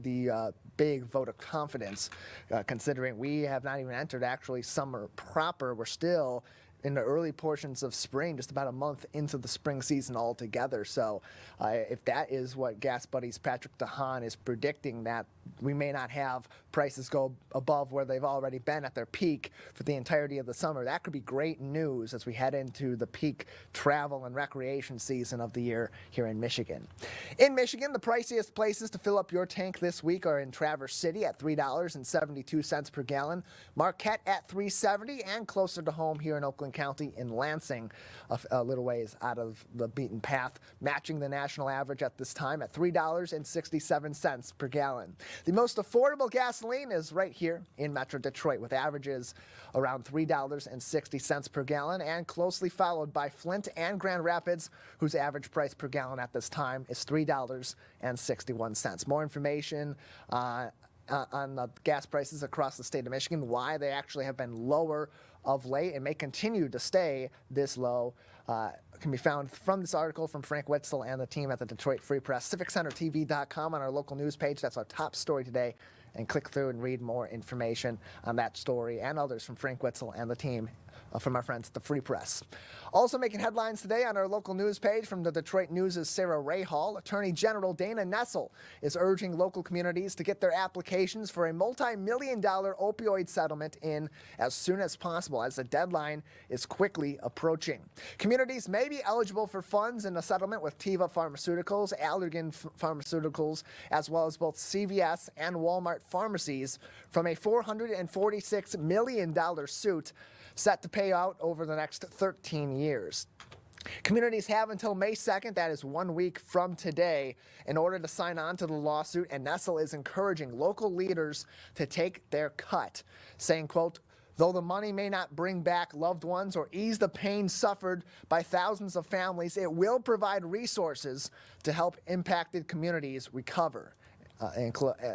the big vote of confidence, considering we have not even entered actually summer proper. We're still in the early portions of spring, just about a month into the spring season altogether. So if that is what Gas Buddies Patrick DeHaan is predicting, that we may not have prices go above where they've already been at their peak for the entirety of the summer, that could be great news as we head into the peak travel and recreation season of the year here in Michigan. In Michigan, the priciest places to fill up your tank this week are in Traverse City at $3.72 per gallon, Marquette at $3.70, and closer to home here in Oakland County in Lansing, a little ways out of the beaten path, matching the national average at this time at $3.67 per gallon. The most affordable gasoline is right here in Metro Detroit, with averages around $3.60 per gallon, and closely followed by Flint and Grand Rapids, whose average price per gallon at this time is $3.61. More information on the gas prices across the state of Michigan, why they actually have been lower of late and may continue to stay this low, can be found from this article from Frank Witzel and the team at the Detroit Free Press. CivicCenterTV.com on our local news page. That's our top story today. And click through and read more information on that story and others from Frank Witzel and the team from our friends at the Free Press. Also making headlines today on our local news page from the Detroit News' Sarah Rahal, Attorney General Dana Nessel is urging local communities to get their applications for a multi-million-dollar opioid settlement in as soon as possible, as the deadline is quickly approaching. Communities may be eligible for funds in a settlement with Teva Pharmaceuticals, Allergan Pharmaceuticals, as well as both CVS and Walmart pharmacies from a $446 million suit set to pay out over the next 13 years. Communities have until May 2nd, that is 1 week from today, in order to sign on to the lawsuit, and Nessel is encouraging local leaders to take their cut, saying, quote, "Though the money may not bring back loved ones or ease the pain suffered by thousands of families, it will provide resources to help impacted communities recover."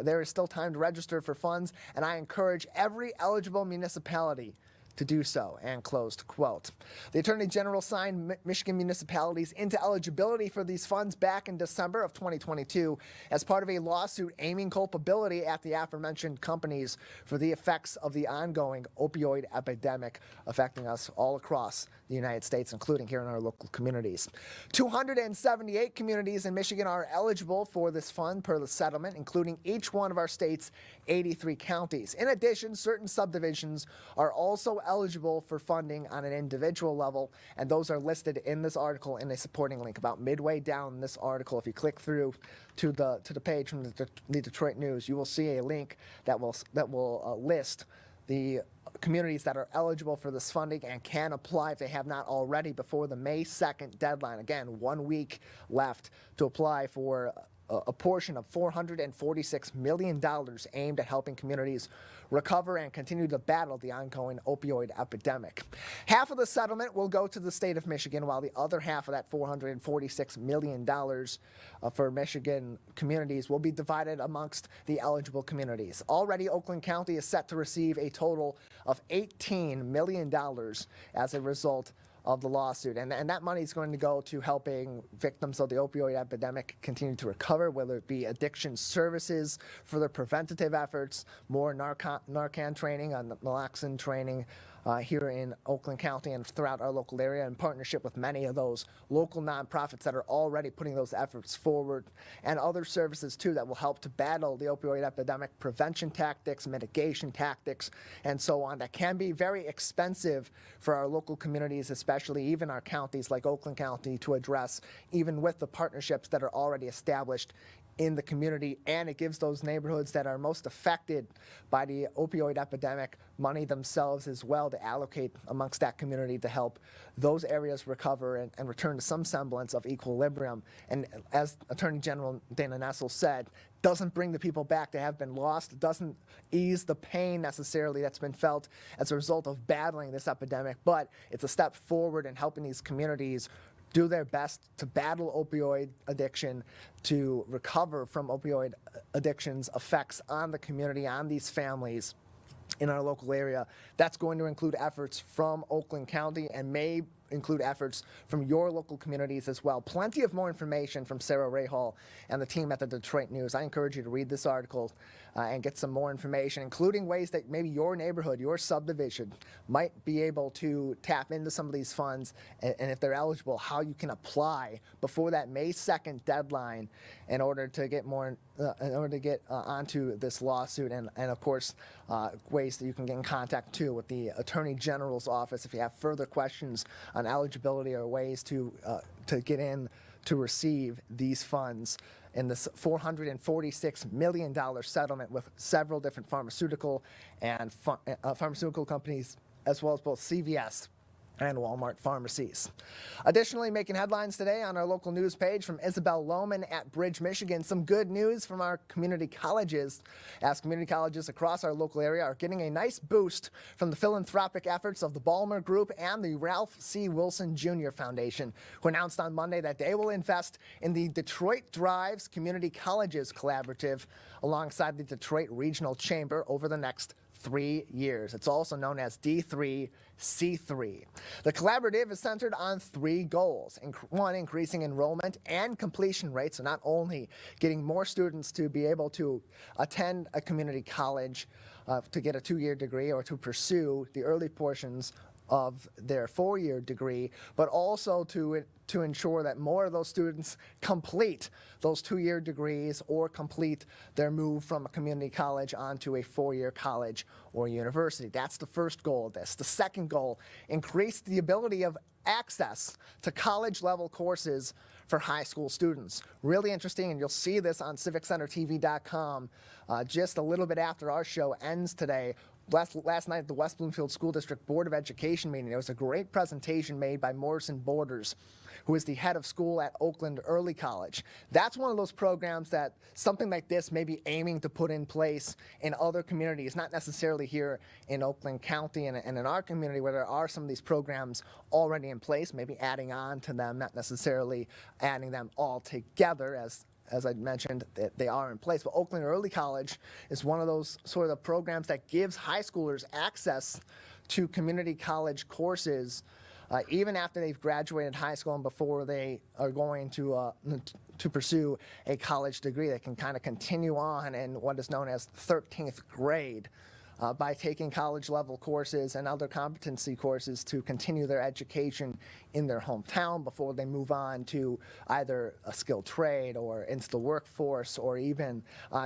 There is still time to register for funds, and I encourage every eligible municipality to do so, and closed quote. The Attorney General signed Michigan municipalities into eligibility for these funds back in December of 2022 as part of a lawsuit aiming culpability at the aforementioned companies for the effects of the ongoing opioid epidemic affecting us all across the United States, including here in our local communities. 278 communities in Michigan are eligible for this fund per the settlement, including each one of our state's 83 counties. In addition, certain subdivisions are also eligible for funding on an individual level, and those are listed in this article in a supporting link. About midway down this article, if you click through to the page from the Detroit News, you will see a link that will list the communities that are eligible for this funding and can apply if they have not already before the May 2nd deadline. Again, 1 week left to apply for a portion of $446 million aimed at helping communities recover and continue to battle the ongoing opioid epidemic. Half of the settlement will go to the state of Michigan, while the other half of that $446 million for Michigan communities will be divided amongst the eligible communities. Already, Oakland County is set to receive a total of $18 million as a result of the lawsuit, and that money is going to go to helping victims of the opioid epidemic continue to recover, whether it be addiction services for their preventative efforts, more Narcan training, on naloxone training here in Oakland County and throughout our local area, in partnership with many of those local nonprofits that are already putting those efforts forward, and other services too that will help to battle the opioid epidemic, prevention tactics, mitigation tactics, and so on, that can be very expensive for our local communities, especially even our counties like Oakland County, to address, even with the partnerships that are already established in the community. And it gives those neighborhoods that are most affected by the opioid epidemic money themselves as well to allocate amongst that community to help those areas recover and return to some semblance of equilibrium. And as Attorney General Dana Nessel said, doesn't bring the people back that have been lost, doesn't ease the pain necessarily that's been felt as a result of battling this epidemic, but it's a step forward in helping these communities do their best to battle opioid addiction, to recover from opioid addiction's effects on the community, on these families in our local area. That's going to include efforts from Oakland County and may include efforts from your local communities as well. Plenty of more information from Sarah Rahal and the team at the Detroit News. I encourage you to read this article and get some more information, including ways that maybe your neighborhood, your subdivision might be able to tap into some of these funds, and if they're eligible, how you can apply before that May 2nd deadline in order to get onto this lawsuit, and of course ways that you can get in contact too with the Attorney General's office if you have further questions on eligibility or ways to get in to receive these funds in this $446 million settlement with several different pharmaceutical and pharmaceutical companies, as well as both CVS and Walmart pharmacies. Additionally, making headlines today on our local news page from Isabel Lohman at Bridge, Michigan. Some good news from our community colleges, as community colleges across our local area are getting a nice boost from the philanthropic efforts of the Ballmer Group and the Ralph C. Wilson Jr. Foundation, who announced on Monday that they will invest in the Detroit Drives Community Colleges Collaborative alongside the Detroit Regional Chamber over the next 3 years. It's also known as D3C3. The collaborative is centered on 3 goals. One, increasing enrollment and completion rates, so not only getting more students to be able to attend a community college to get a 2-year degree or to pursue the early portions of their 4-year degree, but also to ensure that more of those students complete those 2-year degrees or complete their move from a community college onto a 4-year college or university. That's the first goal of this. The second goal, increase the ability of access to college-level courses for high school students. Really interesting, and you'll see this on civiccentertv.com just a little bit after our show ends today. Last night at the West Bloomfield School District Board of Education meeting, there was a great presentation made by Morrison Borders, who is the head of school at Oakland Early College. That's one of those programs that something like this may be aiming to put in place in other communities, not necessarily here in Oakland County and in our community where there are some of these programs already in place, maybe adding on to them, not necessarily adding them all together as I mentioned, they are in place. But Oakland Early College is one of those sort of programs that gives high schoolers access to community college courses even after they've graduated high school and before they are going to pursue a college degree. They can kind of continue on in what is known as 13th grade. By taking college-level courses and other competency courses to continue their education in their hometown before they move on to either a skilled trade or into the workforce or even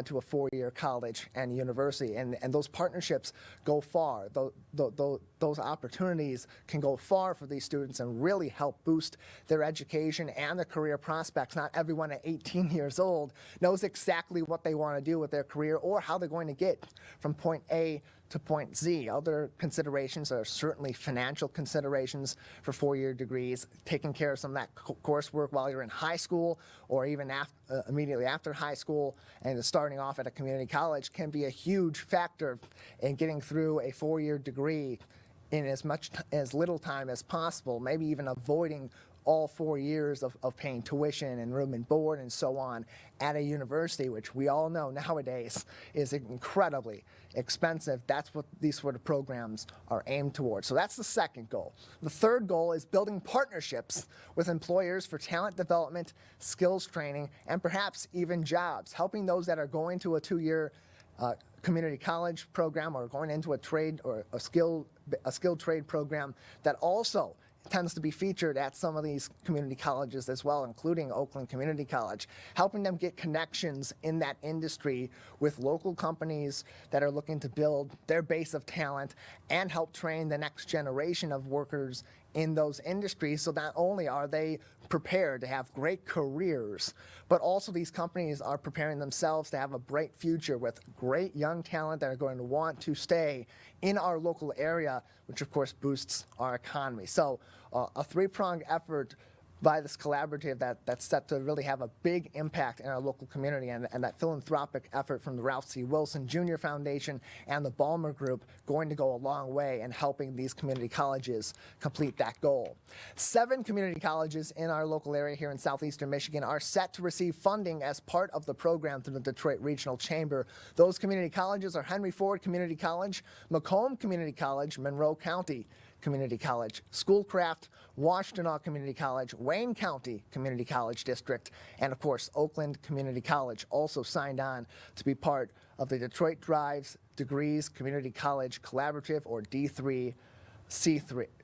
to a 4-year college and university. And those partnerships go far. Those opportunities can go far for these students and really help boost their education and their career prospects. Not everyone at 18 years old knows exactly what they want to do with their career or how they're going to get from point A to point Z. Other considerations are certainly financial considerations for 4-year degrees, taking care of some of that coursework while you're in high school or even immediately after high school, and starting off at a community college can be a huge factor in getting through a 4-year degree in as little time as possible, maybe even avoiding all 4 years of paying tuition and room and board and so on at a university, which we all know nowadays is incredibly expensive. That's what these sort of programs are aimed towards. So that's the second goal. The third goal is building partnerships with employers for talent development, skills training, and perhaps even jobs, helping those that are going to a 2-year community college program or going into a trade or a skilled trade program that also tends to be featured at some of these community colleges as well, including Oakland Community College, helping them get connections in that industry with local companies that are looking to build their base of talent and help train the next generation of workers in those industries. So not only are they prepared to have great careers, but also these companies are preparing themselves to have a bright future with great young talent that are going to want to stay in our local area, which of course boosts our economy. So a 3-pronged effort by this collaborative that's set to really have a big impact in our local community, and that philanthropic effort from the Ralph C. Wilson Jr. Foundation and the Ballmer Group going to go a long way in helping these community colleges complete that goal. 7 community colleges in our local area here in southeastern Michigan are set to receive funding as part of the program through the Detroit Regional Chamber. Those community colleges are Henry Ford Community College, Macomb Community College, Monroe County Community College, Schoolcraft, Washtenaw Community College, Wayne County Community College District, and of course Oakland Community College also signed on to be part of the Detroit Drives Degrees Community College Collaborative, or D3C3.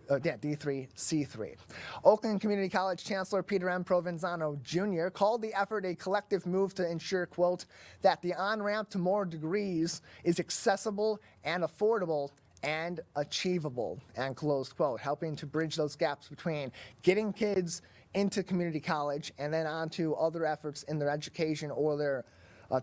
D3C3. Oakland Community College Chancellor Peter M. Provenzano Jr. called the effort a collective move to ensure, quote, that the on-ramp to more degrees is accessible and affordable and achievable, and close quote, helping to bridge those gaps between getting kids into community college and then on to other efforts in their education or their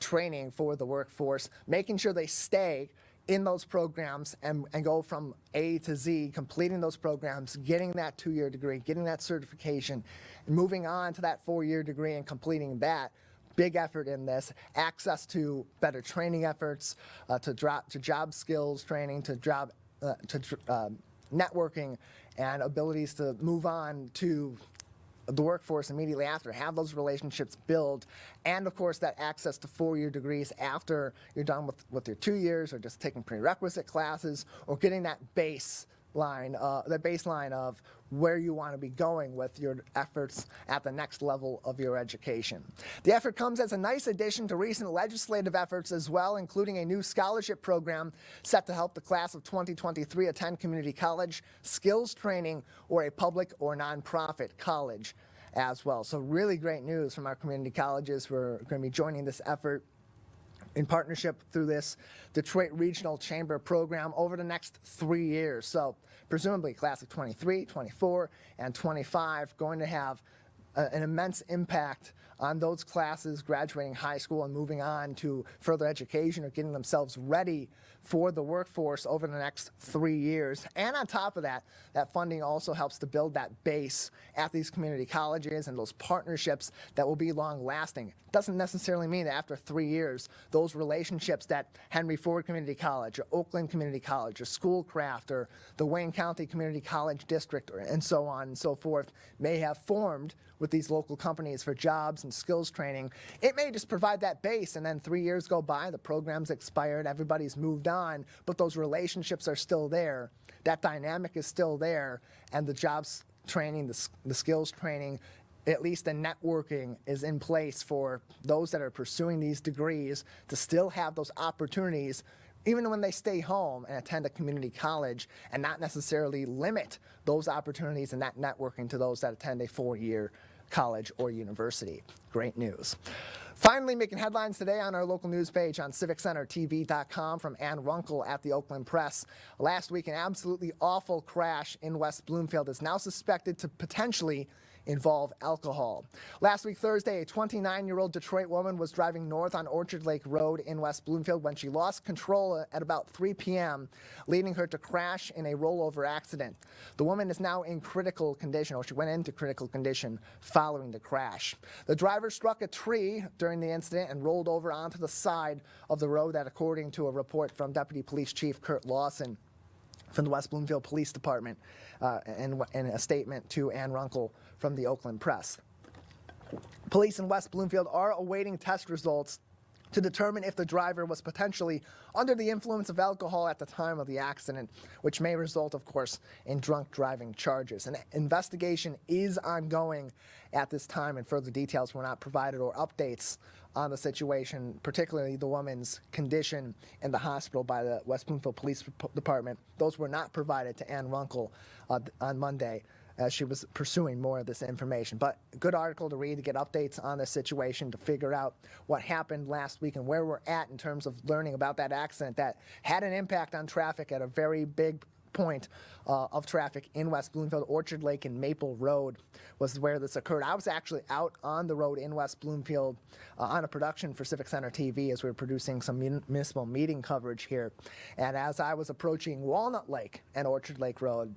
training for the workforce, making sure they stay in those programs and go from A to Z, completing those programs, getting that 2-year degree, getting that certification, and moving on to that 4-year degree and completing that. Big effort in this. Access to better training efforts, to job skills training, to networking, and abilities to move on to the workforce immediately after, have those relationships build, and of course that access to 4-year degrees after you're done with your 2 years, or just taking prerequisite classes, or getting that baseline of where you want to be going with your efforts at the next level of your education. The effort comes as a nice addition to recent legislative efforts as well, including a new scholarship program set to help the class of 2023 attend community college, skills training, or a public or nonprofit college as well. So really great news from our community colleges. We're going to be joining this effort in partnership through this Detroit Regional Chamber program over the next 3 years. So presumably class of 23, 24, and 25 going to have an immense impact on those classes graduating high school and moving on to further education or getting themselves ready for the workforce over the next 3 years. And on top of that, that funding also helps to build that base at these community colleges and those partnerships that will be long lasting. Doesn't necessarily mean that after 3 years, those relationships that Henry Ford Community College or Oakland Community College or Schoolcraft or the Wayne County Community College District and so on and so forth may have formed with these local companies for jobs and skills training. It may just provide that base, and then 3 years go by, the program's expired, everybody's moved on, but those relationships are still there. That dynamic is still there, and the jobs training, the skills training, at least the networking is in place for those that are pursuing these degrees to still have those opportunities even when they stay home and attend a community college, and not necessarily limit those opportunities and that networking to those that attend a 4-year college or university. Great news. Finally, making headlines today on our local news page on civiccentertv.com from Ann Runkle at the Oakland Press. Last week, an absolutely awful crash in West Bloomfield is now suspected to potentially involve alcohol. Last week, Thursday, a 29-year-old Detroit woman was driving north on Orchard Lake Road in West Bloomfield when she lost control at about 3 p.m., leading her to crash in a rollover accident. The woman is now in critical condition, or she went into critical condition following the crash. The driver struck a tree during the incident and rolled over onto the side of the road, that according to a report from Deputy Police Chief Kurt Lawson from the West Bloomfield Police Department and a statement to Ann Runkle from the Oakland Press. Police in West Bloomfield are awaiting test results to determine if the driver was potentially under the influence of alcohol at the time of the accident, which may result, of course, in drunk driving charges. An investigation is ongoing at this time, and further details were not provided or updates on the situation, particularly the woman's condition in the hospital by the West Bloomfield Police Department. Those were not provided to Ann Runkle on Monday, as she was pursuing more of this information. But a good article to read to get updates on this situation, to figure out what happened last week and where we're at in terms of learning about that accident that had an impact on traffic at a very big point of traffic in West Bloomfield. Orchard Lake and Maple Road was where this occurred. I was actually out on the road in West Bloomfield on a production for Civic Center TV as we were producing some municipal meeting coverage here. And as I was approaching Walnut Lake and Orchard Lake Road,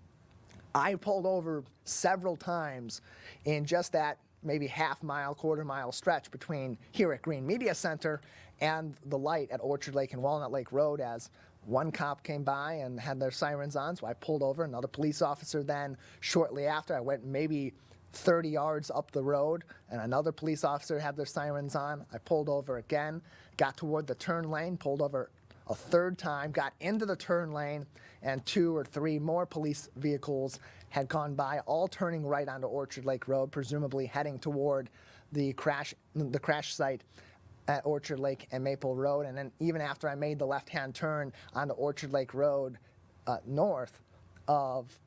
I pulled over several times in just that maybe half-mile, quarter-mile stretch between here at Green Media Center and the light at Orchard Lake and Walnut Lake Road, as one cop came by and had their sirens on, so I pulled over. Another police officer then, shortly after, I went maybe 30 yards up the road, and another police officer had their sirens on. I pulled over again, got toward the turn lane, pulled over a third time, got into the turn lane, and 2 or 3 more police vehicles had gone by, all turning right onto Orchard Lake Road, presumably heading toward the crash site at Orchard Lake and Maple Road. And then even after I made the left-hand turn onto Orchard Lake Road north of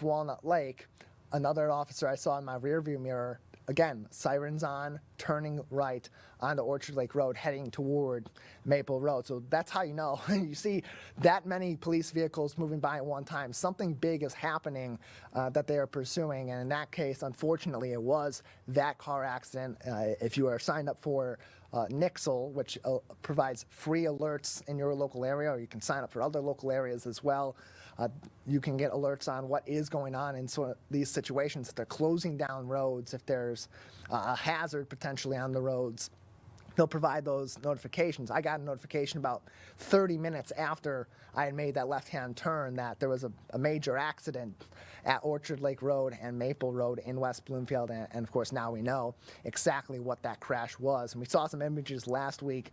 Walnut Lake, another officer I saw in my rearview mirror, again, sirens on, turning right onto Orchard Lake Road, heading toward Maple Road. So that's how you know. You see that many police vehicles moving by at one time. Something big is happening that they are pursuing. And in that case, unfortunately, it was that car accident. If you are signed up for Nixle, which provides free alerts in your local area, or you can sign up for other local areas as well. You can get alerts on what is going on in sort of these situations. If they're closing down roads, if there's a hazard potentially on the roads, they'll provide those notifications. I got a notification about 30 minutes after I had made that left-hand turn that there was a major accident at Orchard Lake Road and Maple Road in West Bloomfield, and of course now we know exactly what that crash was. And we saw some images last week,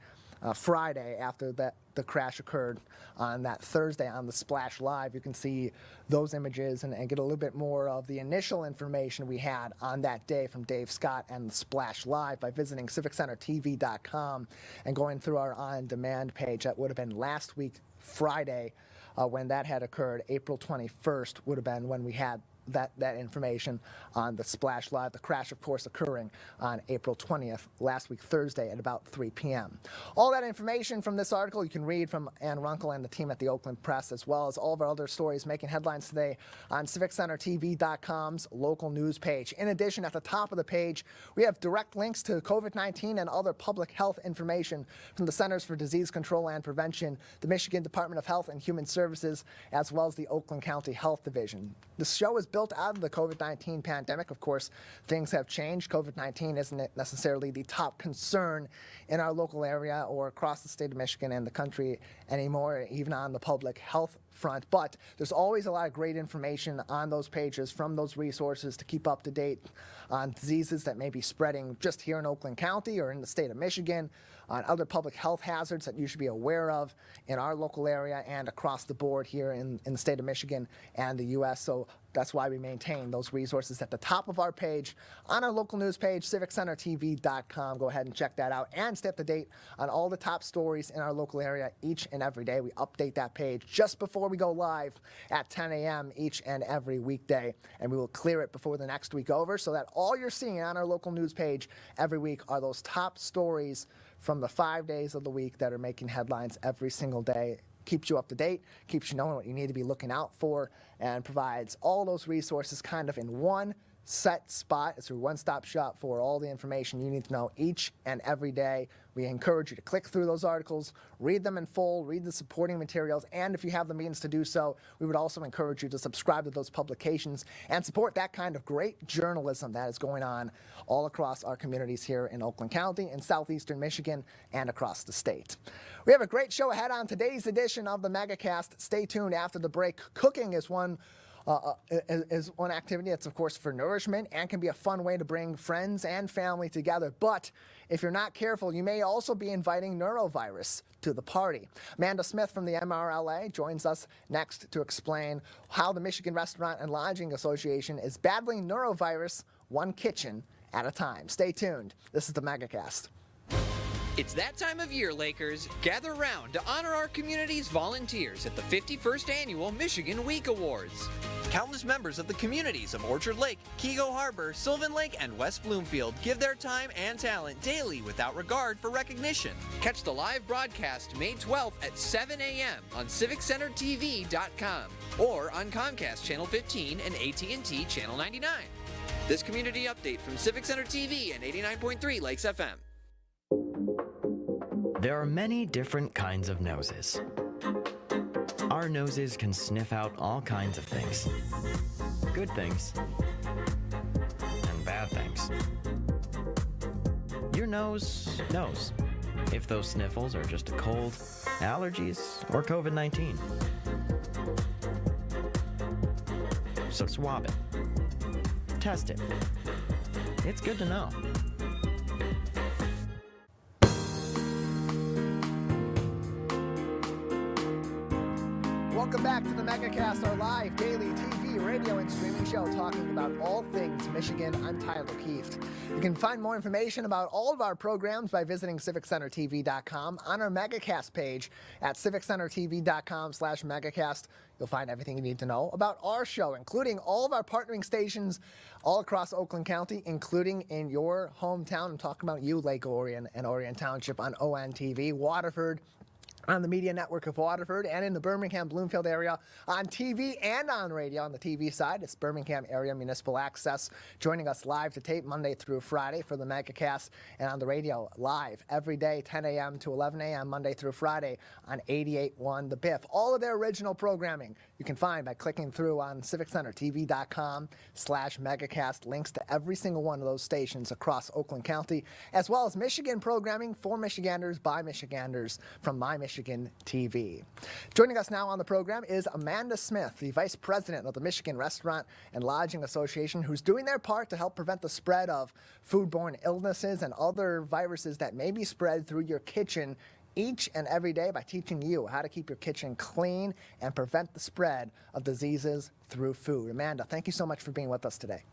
Friday, after the crash occurred on that Thursday on the Splash Live. You can see those images and get a little bit more of the initial information we had on that day from Dave Scott and the Splash Live by visiting civiccentertv.com and going through our on-demand page. That would have been last week, Friday, when that had occurred. April 21st would have been when we had that information on the Splash Live. The crash, of course, occurring on April 20th, last week, Thursday, at about 3 p.m. All that information from this article you can read from Ann Runkle and the team at the Oakland Press, as well as all of our other stories making headlines today on CivicCenterTV.com's local news page. In addition, at the top of the page, we have direct links to COVID-19 and other public health information from the Centers for Disease Control and Prevention, the Michigan Department of Health and Human Services, as well as the Oakland County Health Division. The show is built out of the COVID-19 pandemic. Of course, things have changed. COVID-19 isn't necessarily the top concern in our local area or across the state of Michigan and the country anymore, even on the public health front. But there's always a lot of great information on those pages from those resources to keep up to date on diseases that may be spreading just here in Oakland County or in the state of Michigan, on other public health hazards that you should be aware of in our local area and across the board here in the state of Michigan and the U.S. So that's why we maintain those resources at the top of our page on our local news page, CivicCenterTV.com. Go ahead and check that out and stay up to date on all the top stories in our local area each and every day. We update that page just before we go live at 10 a.m. each and every weekday, and we will clear it before the next week over so that all you're seeing on our local news page every week are those top stories from the 5 days of the week that are making headlines every single day. Keeps you up to date, keeps you knowing what you need to be looking out for, and provides all those resources kind of in one set spot. It's a one-stop shop for all the information you need to know each and every day. We encourage you to click through those articles, read them in full, read the supporting materials, and if you have the means to do so, we would also encourage you to subscribe to those publications and support that kind of great journalism that is going on all across our communities here in Oakland County, in southeastern Michigan, and across the state. We have a great show ahead on today's edition of the Megacast. Stay tuned after the break. Cooking is one activity that's, of course, for nourishment and can be a fun way to bring friends and family together. But if you're not careful, you may also be inviting neurovirus to the party. Amanda Smith from the MRLA joins us next to explain how the Michigan Restaurant and Lodging Association is battling neurovirus one kitchen at a time. Stay tuned. This is the Megacast. It's that time of year, Lakers. Gather around to honor our community's volunteers at the 51st Annual Michigan Week Awards. Countless members of the communities of Orchard Lake, Keego Harbor, Sylvan Lake, and West Bloomfield give their time and talent daily without regard for recognition. Catch the live broadcast May 12th at 7 a.m. on CivicCenterTV.com or on Comcast Channel 15 and AT&T Channel 99. This community update from Civic Center TV and 89.3 Lakes FM. There are many different kinds of noses. Our noses can sniff out all kinds of things. Good things and bad things. Your nose knows if those sniffles are just a cold, allergies, or COVID-19. So swab it. Test it. It's good to know. Welcome back to the Megacast, our live daily TV, radio, and streaming show talking about all things Michigan. I'm Tyler Kieft. You can find more information about all of our programs by visiting civiccentertv.com on our Megacast page at civiccentertv.com/Megacast. You'll find everything you need to know about our show, including all of our partnering stations all across Oakland County, including in your hometown. I'm talking about you, Lake Orion and Orion Township on ONTV, Waterford on the Media Network of Waterford, and in the Birmingham Bloomfield area on TV and on radio. On the TV side, it's Birmingham Area Municipal Access, joining us live to tape Monday through Friday for the Megacast, and on the radio live every day, 10 a.m. to 11 a.m. Monday through Friday on 88.1 The Biff. All of their original programming you can find by clicking through on civiccentertv.com/Megacast. Links to every single one of those stations across Oakland County, as well as Michigan programming for Michiganders by Michiganders from My Michigan TV. Joining us now on the program is Amanda Smith, the Vice President of the Michigan Restaurant and Lodging Association, who's doing their part to help prevent the spread of foodborne illnesses and other viruses that may be spread through your kitchen each and every day by teaching you how to keep your kitchen clean and prevent the spread of diseases through food. Amanda, thank you so much for being with us today.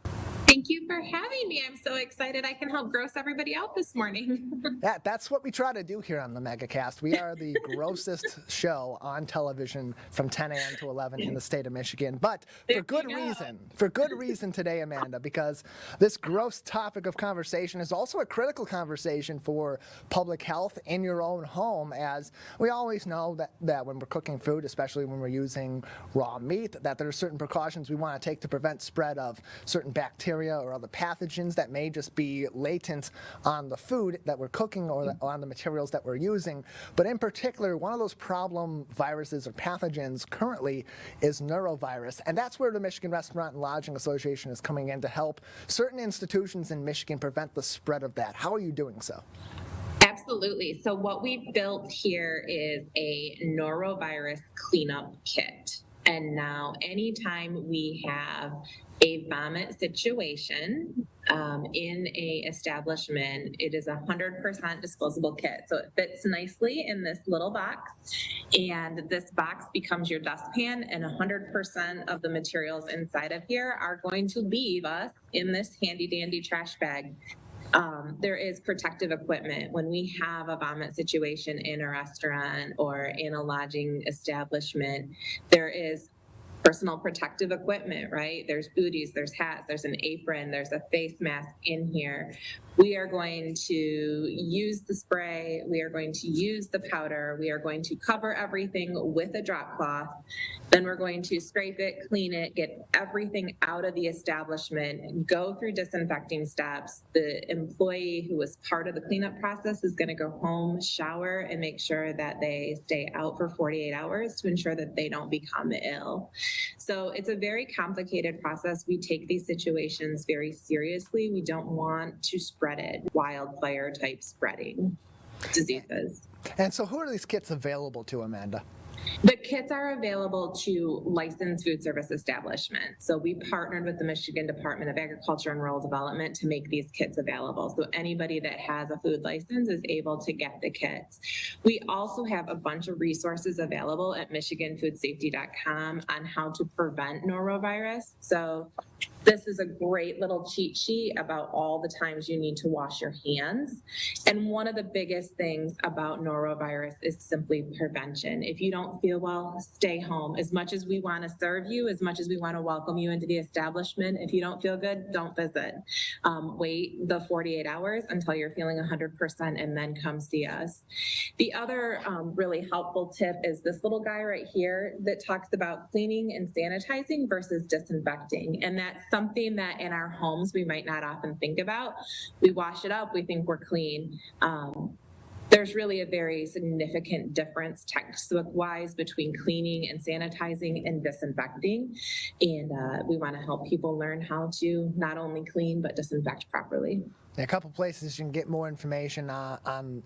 Thank you for having me. I'm so excited I can help gross everybody out this morning. That's what we try to do here on the Megacast. We are the grossest show on television from 10 a.m. to 11 in the state of Michigan. But for good reason. For good reason today, Amanda, because this gross topic of conversation is also a critical conversation for public health in your own home, as we always know that when we're cooking food, especially when we're using raw meat, that there are certain precautions we want to take to prevent spread of certain bacteria or other pathogens that may just be latent on the food that we're cooking or on the materials that we're using. But in particular, one of those problem viruses or pathogens currently is neurovirus. And that's where the Michigan Restaurant and Lodging Association is coming in to help certain institutions in Michigan prevent the spread of that. How are you doing so? Absolutely. So what we've built here is a norovirus cleanup kit. And now anytime we have a vomit situation in a establishment, it is 100% disposable kit. So it fits nicely in this little box, and this box becomes your dustpan, and 100% of the materials inside of here are going to leave us in this handy dandy trash bag. There is protective equipment when we have a vomit situation in a restaurant or in a lodging establishment. There is personal protective equipment, right? There's booties, there's hats, there's an apron, there's a face mask in here. We are going to use the spray, we are going to use the powder, we are going to cover everything with a drop cloth. Then we're going to scrape it, clean it, get everything out of the establishment, go through disinfecting steps. The employee who was part of the cleanup process is going to go home, shower, and make sure that they stay out for 48 hours to ensure that they don't become ill. So it's a very complicated process. We take these situations very seriously. We don't want to spread it, wildfire type spreading diseases. And so who are these kits available to, Amanda? The kits are available to licensed food service establishments. So we partnered with the Michigan Department of Agriculture and Rural Development to make these kits available. So anybody that has a food license is able to get the kits. We also have a bunch of resources available at MichiganFoodSafety.com on how to prevent norovirus. So this is a great little cheat sheet about all the times you need to wash your hands. And one of the biggest things about norovirus is simply prevention. If you don't feel well, stay home. As much as we want to serve you, as much as we want to welcome you into the establishment, if you don't feel good, don't visit. Wait the 48 hours until you're feeling 100% and then come see us. The other really helpful tip is this little guy right here that talks about cleaning and sanitizing versus disinfecting. And that's something that in our homes we might not often think about. We wash it up, we think we're clean. There's really a very significant difference textbook-wise between cleaning and sanitizing and disinfecting. And we want to help people learn how to not only clean, but disinfect properly. A couple places you can get more information on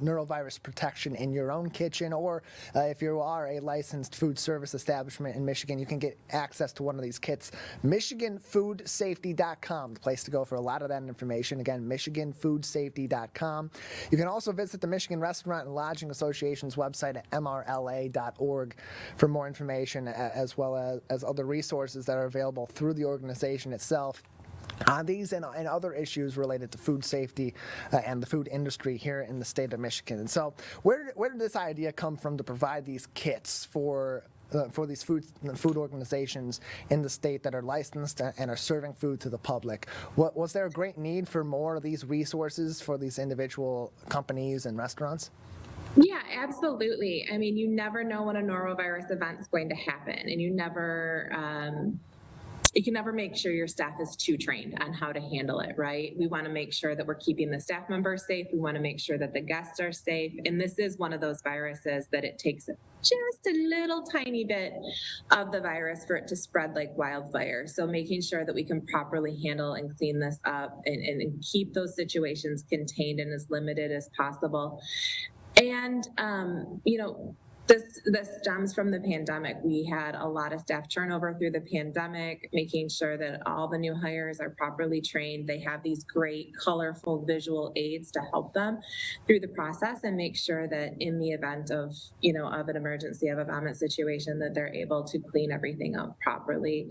norovirus protection in your own kitchen, or if you are a licensed food service establishment in Michigan, you can get access to one of these kits. MichiganFoodSafety.com, the place to go for a lot of that information. Again, MichiganFoodSafety.com. You can also visit the Michigan Restaurant and Lodging Association's website at mrla.org for more information, as well as other resources that are available through the organization itself on these and other issues related to food safety and the food industry here in the state of Michigan. And so where did this idea come from to provide these kits for these food organizations in the state that are licensed and are serving food to the public? Was there a great need for more of these resources for these individual companies and restaurants? Yeah, absolutely. I mean, you never know when a norovirus event is going to happen, and you can never make sure your staff is too trained on how to handle it, right? We want to make sure that we're keeping the staff members safe. We want to make sure that the guests are safe. And this is one of those viruses that it takes just a little tiny bit of the virus for it to spread like wildfire. So making sure that we can properly handle and clean this up and keep those situations contained and as limited as possible. And, This stems from the pandemic. We had a lot of staff turnover through the pandemic, making sure that all the new hires are properly trained. They have these great, colorful visual aids to help them through the process and make sure that in the event of an emergency, of a vomit situation, that they're able to clean everything up properly.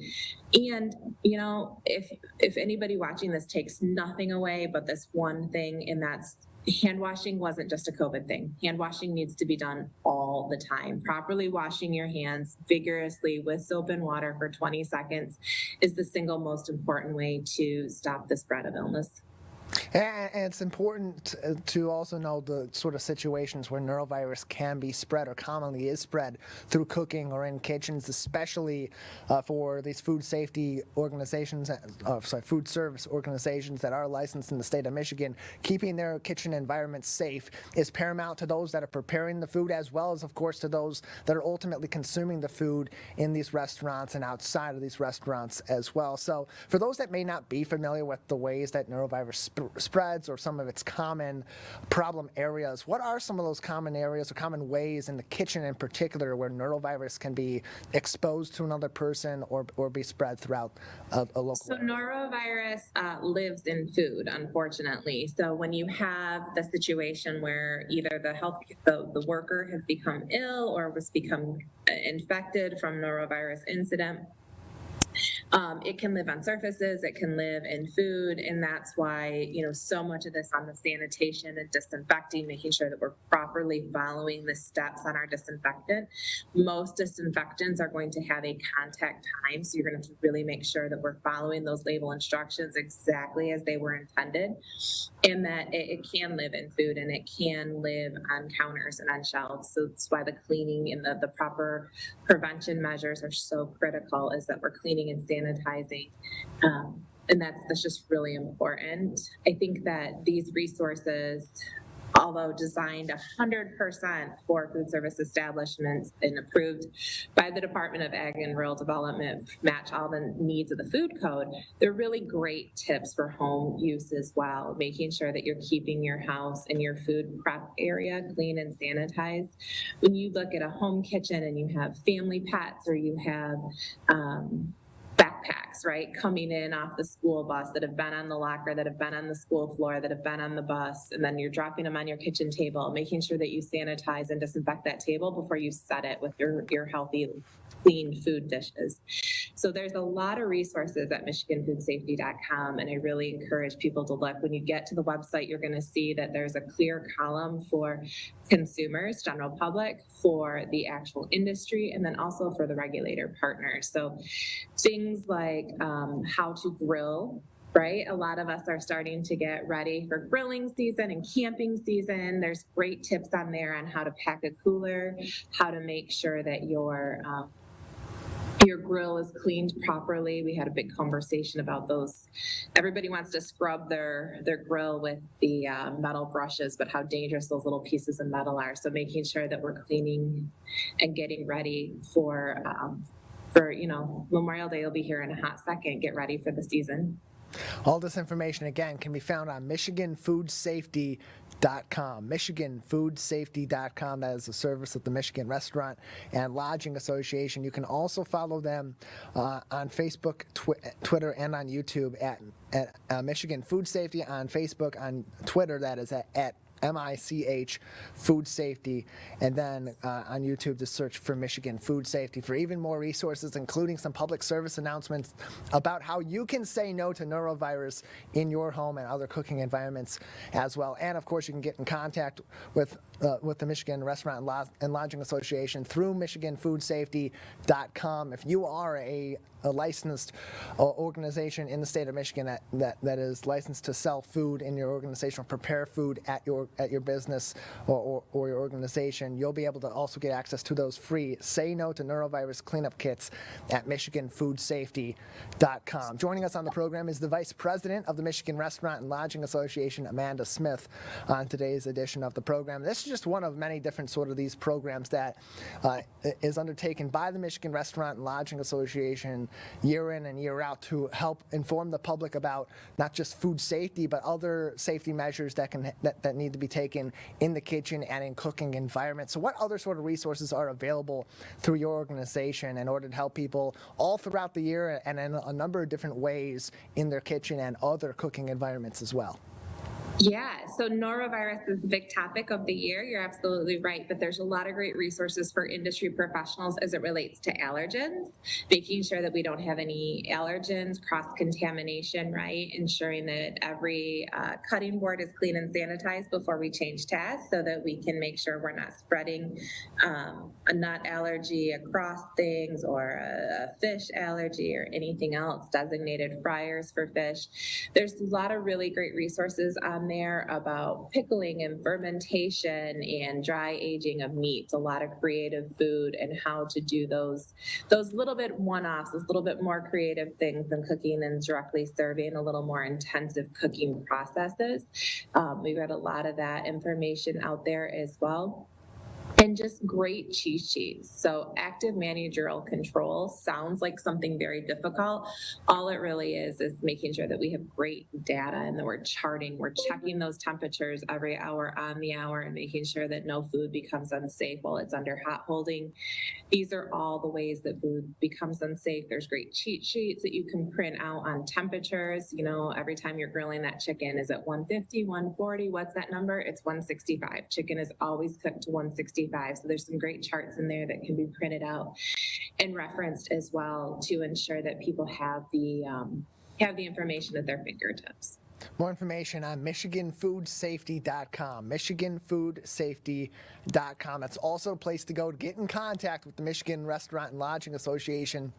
And, if anybody watching this takes nothing away but this one thing, and that's hand washing wasn't just a COVID thing. Hand washing needs to be done all the time. Properly washing your hands vigorously with soap and water for 20 seconds is the single most important way to stop the spread of illness. And it's important to also know the sort of situations where norovirus can be spread or commonly is spread through cooking or in kitchens, especially for these food safety organizations, food service organizations that are licensed in the state of Michigan. Keeping their kitchen environment safe is paramount to those that are preparing the food, as well as, of course, to those that are ultimately consuming the food in these restaurants and outside of these restaurants as well. So for those that may not be familiar with the ways that norovirus spreads or some of its common problem areas, what are some of those common areas or common ways in the kitchen in particular where norovirus can be exposed to another person or be spread throughout a local area? Norovirus lives in food, unfortunately. So when you have the situation where either the worker has become ill or was become infected from norovirus incident, it can live on surfaces, it can live in food, and that's why, so much of this on the sanitation and disinfecting, making sure that we're properly following the steps on our disinfectant. Most disinfectants are going to have a contact time, so you're going to really make sure that we're following those label instructions exactly as they were intended, and that it can live in food and it can live on counters and on shelves. So that's why the cleaning and the proper prevention measures are so critical, is that we're cleaning and sanitizing, and that's just really important. I think that these resources, although designed 100% for food service establishments and approved by the Department of Ag and Rural Development, match all the needs of the food code, they're really great tips for home use as well, making sure that you're keeping your house and your food prep area clean and sanitized. When you look at a home kitchen and you have family pets, or you have backpacks, right, coming in off the school bus that have been on the locker, that have been on the school floor, that have been on the bus, and then you're dropping them on your kitchen table, making sure that you sanitize and disinfect that table before you set it with your healthy, clean food dishes. So there's a lot of resources at MichiganFoodSafety.com, and I really encourage people to look. When you get to the website, you're going to see that there's a clear column for consumers, general public, for the actual industry, and then also for the regulator partners. So things like how to grill, right? A lot of us are starting to get ready for grilling season and camping season. There's great tips on there on how to pack a cooler, how to make sure that your grill is cleaned properly. We had a big conversation about those. Everybody wants to scrub their grill with the metal brushes, but how dangerous those little pieces of metal are. So making sure that we're cleaning and getting ready for Memorial Day will be here in a hot second. Get ready for the season. All this information, again, can be found on MichiganFoodSafety.com. MichiganFoodSafety.com. That is a service of the Michigan Restaurant and Lodging Association. You can also follow them on Facebook, Twitter, and on YouTube at Michigan Food Safety on Facebook. On Twitter, that is at MICH Food Safety, and then on YouTube, just search for Michigan Food Safety for even more resources, including some public service announcements about how you can say no to norovirus in your home and other cooking environments as well. And of course, you can get in contact with the Michigan Restaurant and Lodging Association through MichiganFoodSafety.com. If you are a licensed organization in the state of Michigan that is licensed to sell food in your organization or prepare food at your business or your organization, you'll be able to also get access to those free Say No to Norovirus cleanup kits at MichiganFoodSafety.com. Joining us on the program is the Vice President of the Michigan Restaurant and Lodging Association, Amanda Smith, on today's edition of the program. This is just one of many different sort of these programs that is undertaken by the Michigan Restaurant and Lodging Association year in and year out to help inform the public about not just food safety, but other safety measures that need to be taken in the kitchen and in cooking environments. So what other sort of resources are available through your organization in order to help people all throughout the year and in a number of different ways in their kitchen and other cooking environments as well? Yeah, so norovirus is the big topic of the year. You're absolutely right, but there's a lot of great resources for industry professionals as it relates to allergens, making sure that we don't have any allergens, cross-contamination, right? Ensuring that every cutting board is clean and sanitized before we change tasks so that we can make sure we're not spreading a nut allergy across things or a fish allergy or anything else, designated fryers for fish. There's a lot of really great resources on there about pickling and fermentation and dry aging of meats, a lot of creative food and how to do those little bit one-offs, those little bit more creative things than cooking and directly serving, a little more intensive cooking processes. We've got a lot of that information out there as well. And just great cheat sheets. So active managerial control sounds like something very difficult. All it really is making sure that we have great data and that we're charting, we're checking those temperatures every hour on the hour and making sure that no food becomes unsafe while it's under hot holding. These are all the ways that food becomes unsafe. There's great cheat sheets that you can print out on temperatures. You know, every time you're grilling that chicken, is it 150, 140? What's that number? It's 165. Chicken is always cooked to 165. So there's some great charts in there that can be printed out and referenced as well to ensure that people have the information at their fingertips. More information on MichiganFoodSafety.com. MichiganFoodSafety.com. That's also a place to go to get in contact with the Michigan Restaurant and Lodging Association.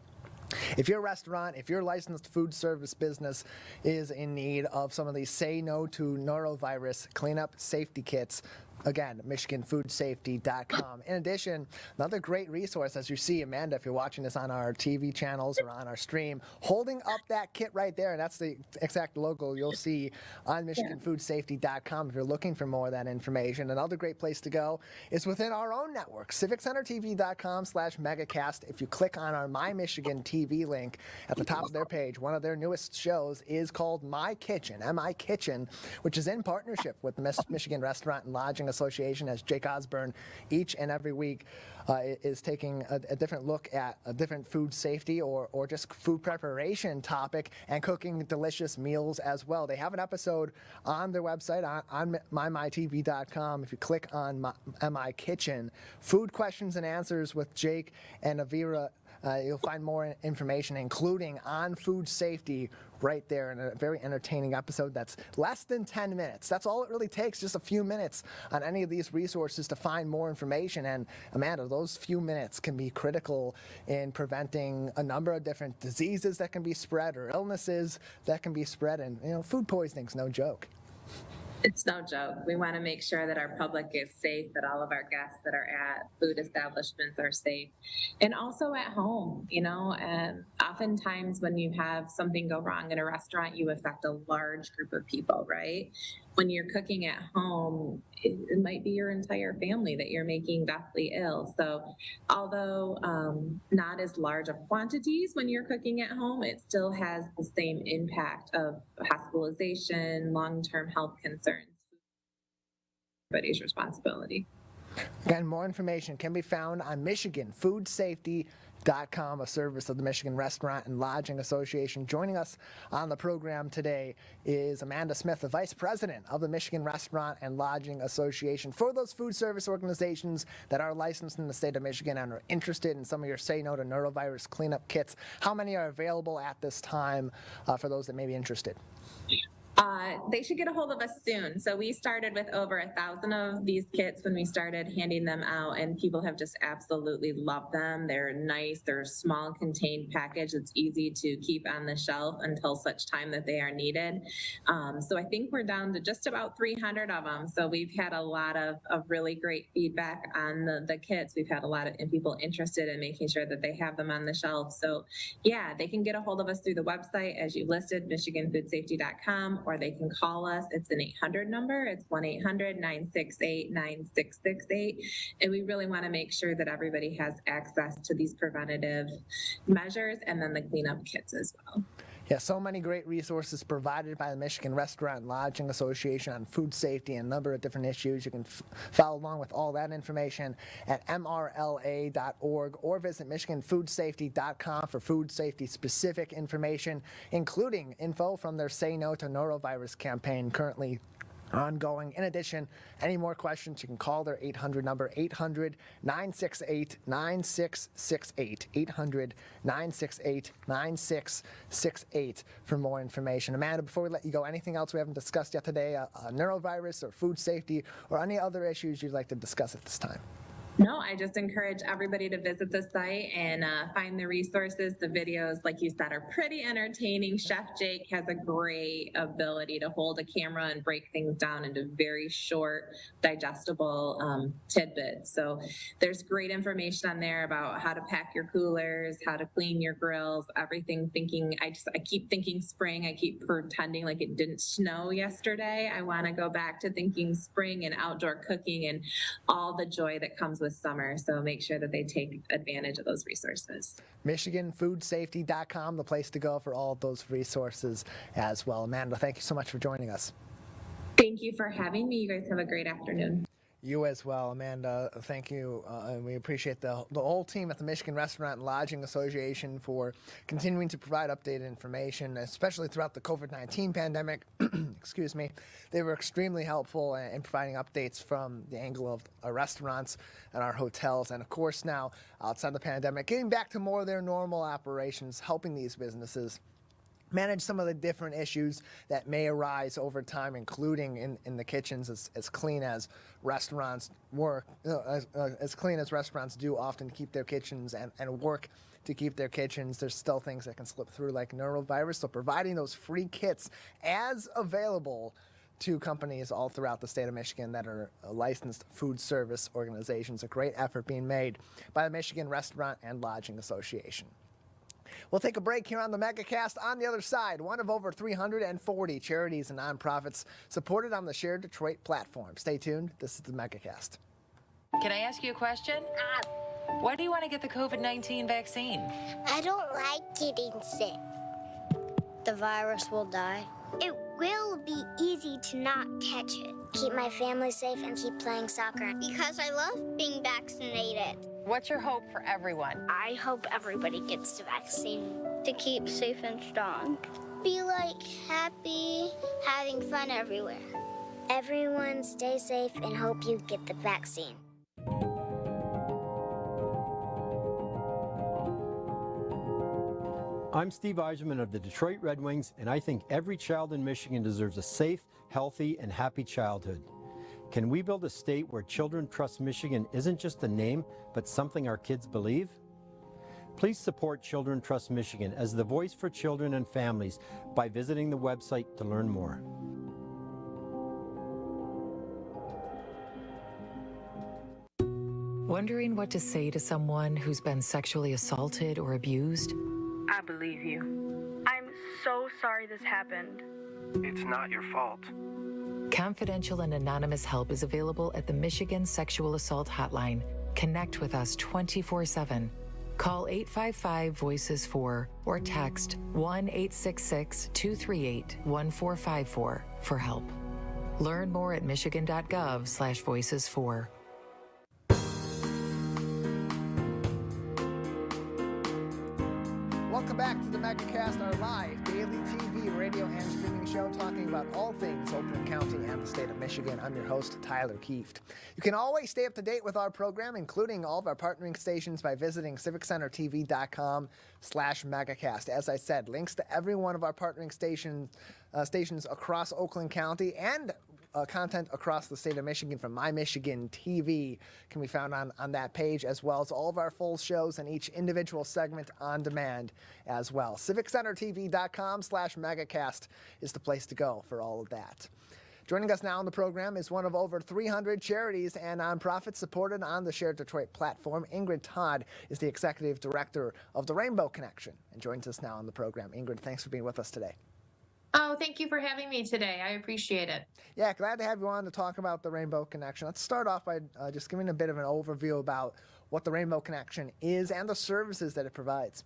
If your restaurant, if your licensed food service business is in need of some of these Say No to Norovirus cleanup safety kits, again, MichiganFoodSafety.com. In addition, another great resource, as you see, Amanda, if you're watching this on our TV channels or on our stream, holding up that kit right there, and that's the exact logo you'll see on MichiganFoodSafety.com if you're looking for more of that information. Another great place to go is within our own network, CivicCenterTV.com/Megacast. If you click on our My Michigan TV link at the top of their page, one of their newest shows is called My Kitchen, M-I Kitchen, which is in partnership with the Michigan Restaurant and Lodging Association, as Jake Osborne each and every week is taking a different look at a different food safety or just food preparation topic and cooking delicious meals as well. They have an episode on their website on mymytv.com. If you click on My Kitchen, food questions and answers with Jake and Avira, you'll find more information, including on food safety, right there in a very entertaining episode that's less than 10 minutes. That's all it really takes, just a few minutes on any of these resources to find more information. And Amanda, those few minutes can be critical in preventing a number of different diseases that can be spread or illnesses that can be spread. And, you know, food poisoning's no joke. It's no joke. We want to make sure that our public is safe, that all of our guests that are at food establishments are safe, and also at home. You know, and oftentimes when you have something go wrong in a restaurant, you affect a large group of people, right? when you're cooking at home, it might be your entire family that you're making deathly ill. So although not as large of quantities when you're cooking at home, it still has the same impact of hospitalization, long-term health concerns. Everybody's responsibility. Again, more information can be found on MichiganFoodSafety.com, a service of the Michigan Restaurant and Lodging Association. Joining us on the program today is Amanda Smith, the Vice President of the Michigan Restaurant and Lodging Association. For those food service organizations that are licensed in the state of Michigan and are interested in some of your Say No to Norovirus cleanup kits, how many are available at this time for those that may be interested? They should get a hold of us soon. So we started with over 1,000 of these kits when we started handing them out, and people have just absolutely loved them. They're nice. They're a small contained package. It's easy to keep on the shelf until such time that they are needed. So I think we're down to just about 300 of them. So we've had a lot of really great feedback on the kits. We've had a lot of people interested in making sure that they have them on the shelf. So yeah, they can get a hold of us through the website, as you listed, MichiganFoodSafety.com, or they can call us. It's an 800 number. It's 1-800-968-9668. And we really want to make sure that everybody has access to these preventative measures and then the cleanup kits as well. Yeah, so many great resources provided by the Michigan Restaurant and Lodging Association on food safety and a number of different issues. You can follow along with all that information at mrla.org or visit michiganfoodsafety.com for food safety specific information, including info from their Say No to Norovirus campaign currently ongoing. In addition, any more questions, you can call their 800 number, 800-968-9668, 800-968-9668 for more information. Amanda, before we let you go, anything else we haven't discussed yet today, neurovirus or food safety or any other issues you'd like to discuss at this time? No, I just encourage everybody to visit the site and find the resources. The videos, like you said, are pretty entertaining. Chef Jake has a great ability to hold a camera and break things down into very short, digestible tidbits. So there's great information on there about how to pack your coolers, how to clean your grills, everything. I keep thinking spring. I keep pretending like it didn't snow yesterday. I want to go back to thinking spring and outdoor cooking and all the joy that comes with summer. So make sure that they take advantage of those resources. MichiganFoodSafety.com, the place to go for all of those resources as well. Amanda, thank you so much for joining us. Thank you for having me. You guys have a great afternoon. You as well, Amanda. Thank you. And we appreciate the whole team at the Michigan Restaurant and Lodging Association for continuing to provide updated information, especially throughout the COVID-19 pandemic. Excuse me. They were extremely helpful in providing updates from the angle of our restaurants and our hotels. And of course now, outside the pandemic, getting back to more of their normal operations, helping these businesses manage some of the different issues that may arise over time, including in the kitchens, as clean as restaurants work, as clean as restaurants do often keep their kitchens and work to keep their kitchens. There's still things that can slip through like norovirus, so providing those free kits as available to companies all throughout the state of Michigan that are licensed food service organizations. A great effort being made by the Michigan Restaurant and Lodging Association. We'll take a break here on the Megacast. On the other side, one of over 340 charities and nonprofits supported on the Shared Detroit platform. Stay tuned. This is the Megacast. Can I ask you a question? Why do you want to get the COVID-19 vaccine? I don't like getting sick. The virus will die. It will be easy to not catch it. Keep my family safe and keep playing soccer. Because I love being vaccinated. What's your hope for everyone? I hope everybody gets the vaccine to keep safe and strong. Be like happy, having fun everywhere. Everyone stay safe and hope you get the vaccine. I'm Steve Eiserman of the Detroit Red Wings, and I think every child in Michigan deserves a safe, healthy, and happy childhood. Can we build a state where Children Trust Michigan isn't just a name, but something our kids believe? Please support Children Trust Michigan as the voice for children and families by visiting the website to learn more. Wondering what to say to someone who's been sexually assaulted or abused? I believe you. I'm so sorry this happened. It's not your fault. Confidential and anonymous help is available at the Michigan Sexual Assault Hotline. Connect with us 24/7. Call 855-VOICES-4 or text 1-866-238-1454 for help. Learn more at michigan.gov/voices4. Welcome back to the Megacast, our live daily TV, radio, and streaming show talking about all things Oakland County and the state of Michigan. I'm your host, Tyler Kieft. You can always stay up to date with our program, including all of our partnering stations, by visiting civiccentertv.com/Megacast. As I said, links to every one of our partnering stations across Oakland County and content across the state of Michigan from My Michigan TV can be found on that page, as well as all of our full shows and each individual segment on demand as well. civiccentertv.com/Megacast is the place to go for all of that. Joining us now on the program is one of over 300 charities and nonprofits supported on the Share Detroit platform. Ingrid Todt is the executive director of the Rainbow Connection and joins us now on the program. Ingrid, thanks for being with us today. Oh, thank you for having me today. I appreciate it. Yeah, glad to have you on to talk about the Rainbow Connection. Let's start off by just giving a bit of an overview about what the Rainbow Connection is and the services that it provides.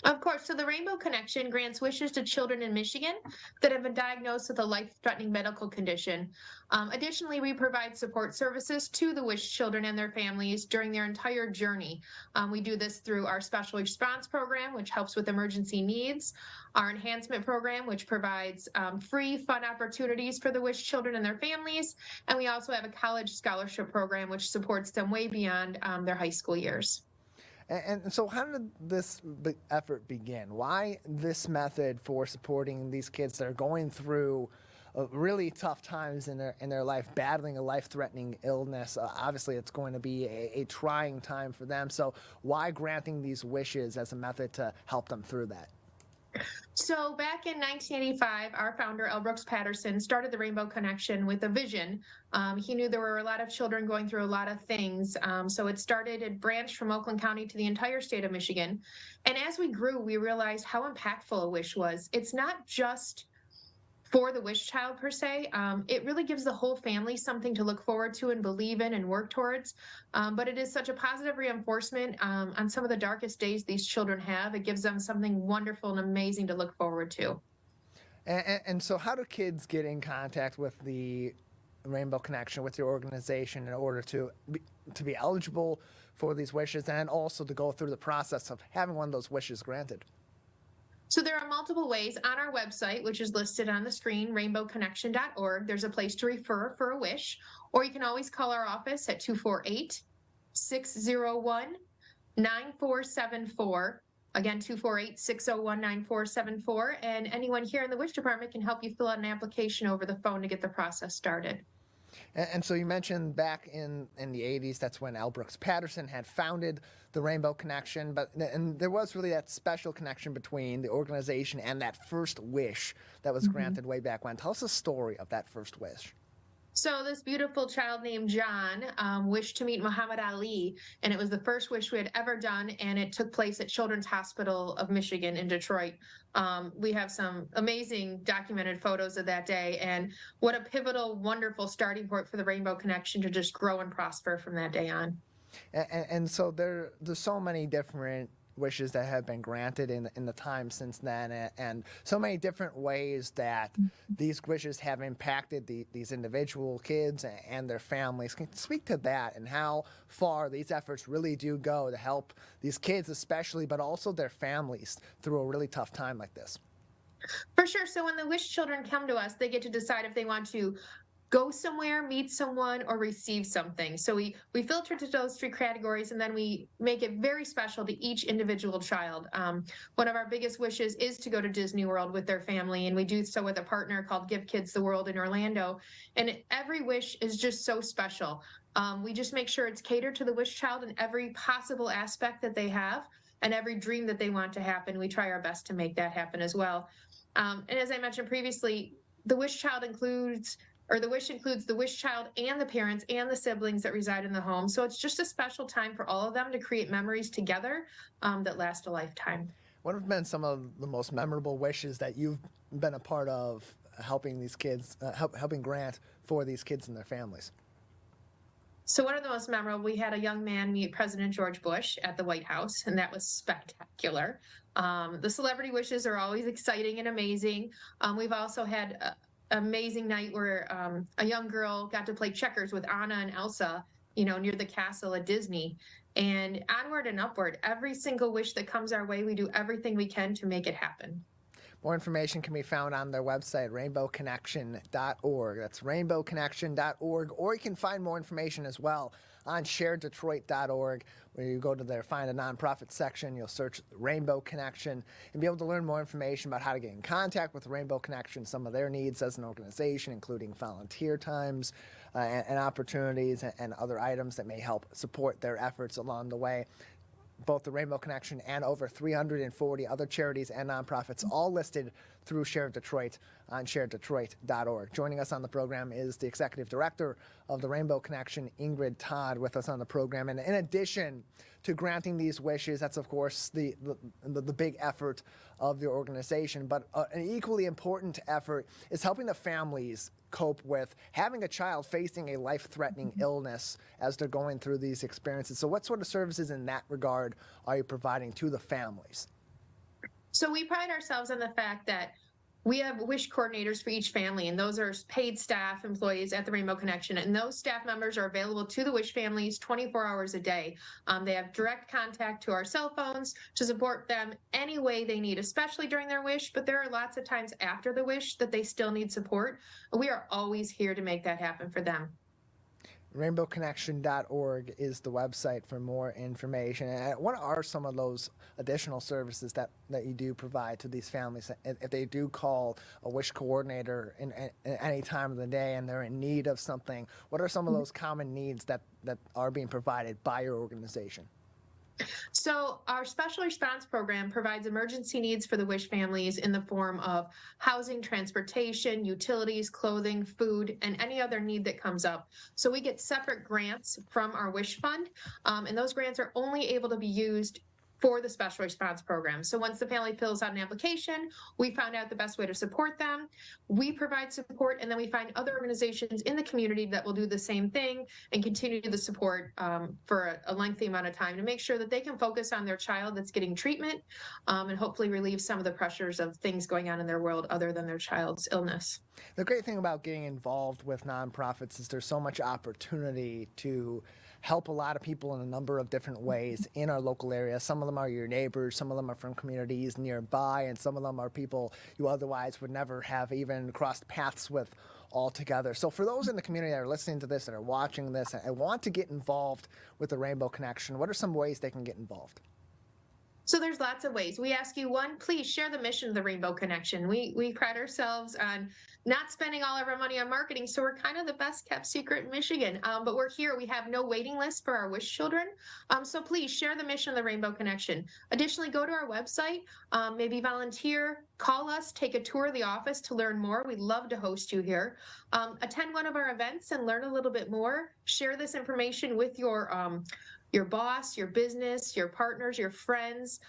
Of course. So the Rainbow Connection grants wishes to children in Michigan that have been diagnosed with a life-threatening medical condition. Additionally, we provide support services to the wish children and their families during their entire journey. We do this through our special response program, which helps with emergency needs, our enhancement program, which provides free fun opportunities for the wish children and their families, and we also have a college scholarship program, which supports them way beyond their high school years. And so how did this effort begin? Why this method for supporting these kids that are going through really tough times in their life, battling a life-threatening illness? Obviously, it's going to be a trying time for them. So why granting these wishes as a method to help them through that? So back in 1985, our founder, L. Brooks Patterson, started the Rainbow Connection with a vision. He knew there were a lot of children going through a lot of things. So it branched from Oakland County to the entire state of Michigan. And as we grew, we realized how impactful a wish was. It's not just for the wish child per se. It really gives the whole family something to look forward to and believe in and work towards. But it is such a positive reinforcement on some of the darkest days these children have. It gives them something wonderful and amazing to look forward to. And so how do kids get in contact with the Rainbow Connection, with your organization, in order to be eligible for these wishes and also to go through the process of having one of those wishes granted? So there are multiple ways. On our website, which is listed on the screen, rainbowconnection.org, there's a place to refer for a wish, or you can always call our office at 248-601-9474. Again, 248-601-9474, and anyone here in the wish department can help you fill out an application over the phone to get the process started. And so you mentioned back in the 80s, that's when L. Brooks Patterson had founded the Rainbow Connection, and there was really that special connection between the organization and that first wish that was granted way back when. Tell us the story of that first wish. So this beautiful child named John wished to meet Muhammad Ali, and it was the first wish we had ever done, and it took place at Children's Hospital of Michigan in Detroit. We have some amazing documented photos of that day, and what a pivotal, wonderful starting point for the Rainbow Connection to just grow and prosper from that day on. And so there's so many different wishes that have been granted in the time since then, and so many different ways that these wishes have impacted these individual kids and their families. Can you speak to that and how far these efforts really do go to help these kids especially, but also their families through a really tough time like this? For sure. So when the wish children come to us, they get to decide if they want to go somewhere, meet someone, or receive something. So we filter to those three categories, and then we make it very special to each individual child. One of our biggest wishes is to go to Disney World with their family, and we do so with a partner called Give Kids the World in Orlando. And every wish is just so special. We just make sure it's catered to the wish child in every possible aspect that they have, and every dream that they want to happen. We try our best to make that happen as well. And as I mentioned previously, the wish includes the wish child and the parents and the siblings that reside in the home. So it's just a special time for all of them to create memories together that last a lifetime. What have been some of the most memorable wishes that you've been a part of helping these kids, helping grant for these kids and their families? So one of the most memorable, we had a young man meet President George Bush at the White House, and that was spectacular. The celebrity wishes are always exciting and amazing. We've also had an amazing night where a young girl got to play checkers with Anna and Elsa, near the castle at Disney. And onward and upward, every single wish that comes our way, we do everything we can to make it happen. More information can be found on their website, rainbowconnection.org. That's rainbowconnection.org. Or you can find more information as well on sharedetroit.org, where you go to their Find a Nonprofit section. You'll search Rainbow Connection and be able to learn more information about how to get in contact with Rainbow Connection, some of their needs as an organization, including volunteer times and opportunities and other items that may help support their efforts along the way. Both the Rainbow Connection and over 340 other charities and nonprofits, all listed through Share Detroit on sharedetroit.org. Joining us on the program is the executive director of the Rainbow Connection, Ingrid Todt, with us on the program. And in addition to granting these wishes, that's of course the big effort of your organization, but an equally important effort is helping the families cope with having a child facing a life-threatening illness as they're going through these experiences. So what sort of services in that regard are you providing to the families? So we pride ourselves on the fact that we have wish coordinators for each family, and those are paid staff employees at the Rainbow Connection. And those staff members are available to the wish families 24 hours a day. They have direct contact to our cell phones to support them any way they need, especially during their wish. But there are lots of times after the wish that they still need support. We are always here to make that happen for them. RainbowConnection.org is the website for more information. And what are some of those additional services that you do provide to these families if they do call a wish coordinator in any time of the day and they're in need of something? What are some of those common needs that are being provided by your organization? So our special response program provides emergency needs for the wish families in the form of housing, transportation, utilities, clothing, food, and any other need that comes up. So we get separate grants from our wish fund, and those grants are only able to be used for the special response program. So once the family fills out an application, we found out the best way to support them. We provide support, and then we find other organizations in the community that will do the same thing and continue the support for a lengthy amount of time to make sure that they can focus on their child that's getting treatment and hopefully relieve some of the pressures of things going on in their world other than their child's illness. The great thing about getting involved with nonprofits is there's so much opportunity to help a lot of people in a number of different ways in our local area. Some of them are your neighbors, some of them are from communities nearby, and some of them are people you otherwise would never have even crossed paths with altogether. So for those in the community that are listening to this, that are watching this, and want to get involved with the Rainbow Connection, what are some ways they can get involved? So there's lots of ways. We ask you, one, please share the mission of the Rainbow Connection. We pride ourselves on not spending all of our money on marketing, so we're kind of the best kept secret in Michigan. But we're here. We have no waiting list for our wish children. So please share the mission of the Rainbow Connection. Additionally, go to our website, maybe volunteer, call us, take a tour of the office to learn more. We'd love to host you here. Attend one of our events and learn a little bit more. Share this information with your boss, your business, your partners, your friends.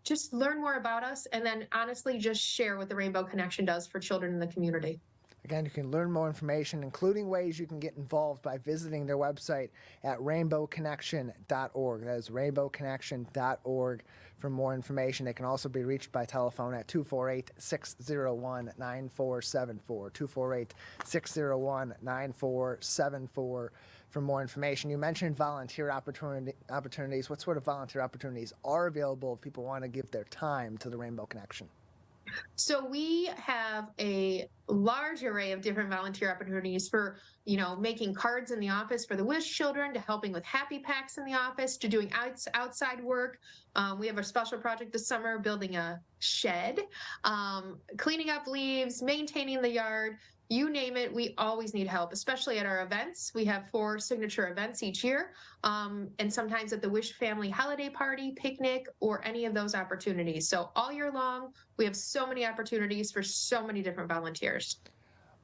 Just learn more about us, and then honestly just share what the Rainbow Connection does for children in the community. Again, you can learn more information, including ways you can get involved, by visiting their website at rainbowconnection.org. That is rainbowconnection.org for more information. They can also be reached by telephone at 248-601-9474, 248-601-9474 for more information. You mentioned volunteer opportunities. What sort of volunteer opportunities are available if people want to give their time to the Rainbow Connection? So we have a large array of different volunteer opportunities for, making cards in the office for the wish children, to helping with happy packs in the office, to doing outside work. We have a special project this summer, building a shed, cleaning up leaves, maintaining the yard. You name it, we always need help, especially at our events. We have 4 signature events each year, and sometimes at the Wish Family Holiday Party, picnic, or any of those opportunities. So all year long, we have so many opportunities for so many different volunteers.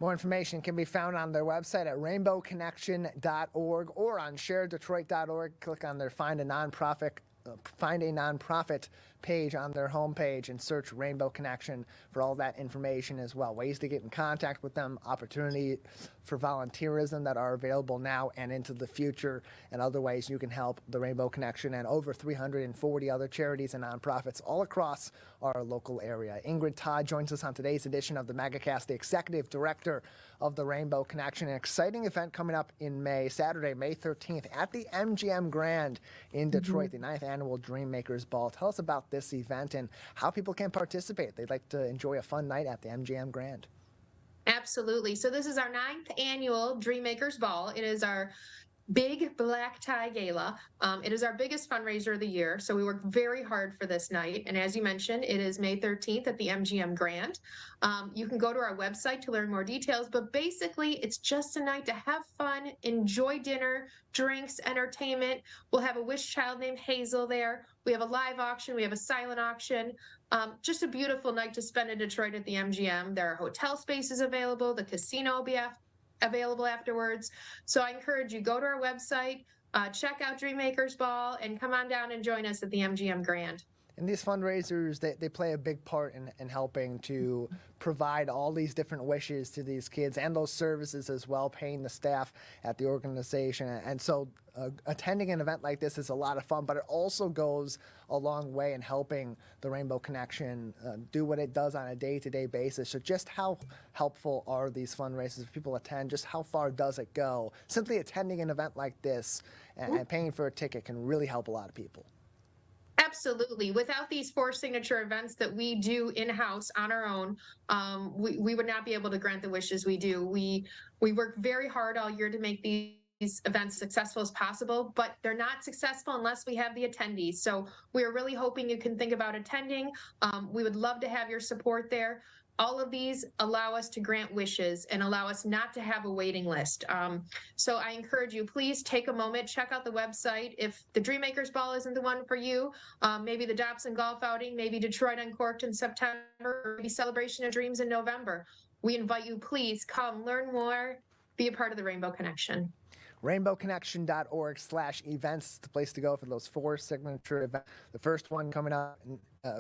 More information can be found on their website at rainbowconnection.org or on sharedetroit.org. Click on their Find a Nonprofit find a nonprofit page on their homepage and search Rainbow Connection for all that information as well. Ways to get in contact with them, opportunity for volunteerism that are available now and into the future, and other ways you can help the Rainbow Connection and over 340 other charities and nonprofits all across our local area. Ingrid Todt joins us on today's edition of the Megacast, the executive director of the Rainbow Connection. An exciting event coming up in May, Saturday, May 13th at the MGM Grand in Detroit, the 9th annual Dreammakers Ball. Tell us about this event and how people can participate. They'd like to enjoy a fun night at the MGM Grand. Absolutely. So this is our 9th annual Dreammakers Ball. It is our big black tie gala. It is our biggest fundraiser of the year, so we work very hard for this night. And as you mentioned, it is May 13th at the MGM Grand. You can go to our website to learn more details, but basically it's just a night to have fun, enjoy dinner, drinks, entertainment. We'll have a wish child named Hazel there. We have a live auction. We have a silent auction. Just a beautiful night to spend in Detroit at the MGM. There are hotel spaces available. The casino will be available afterwards. So I encourage you, go to our website, check out Dreammakers Ball, and come on down and join us at the MGM Grand. And these fundraisers, they play a big part in helping to provide all these different wishes to these kids and those services as well, paying the staff at the organization. And so attending an event like this is a lot of fun, but it also goes a long way in helping the Rainbow Connection do what it does on a day-to-day basis. So just how helpful are these fundraisers if people attend? Just how far does it go? Simply attending an event like this and paying for a ticket can really help a lot of people. Absolutely. Without these 4 signature events that we do in-house on our own, we would not be able to grant the wishes we do. We work very hard all year to make these events successful as possible, but they're not successful unless we have the attendees. So we're really hoping you can think about attending. We would love to have your support there. All of these allow us to grant wishes and allow us not to have a waiting list. So I encourage you, please take a moment, check out the website. If the Dreammakers Ball isn't the one for you, maybe the Dobson Golf Outing, maybe Detroit Uncorked in September, or maybe Celebration of Dreams in November. We invite you, please come learn more, be a part of the Rainbow Connection. RainbowConnection.org/events, the place to go for those 4 signature events. The first one coming up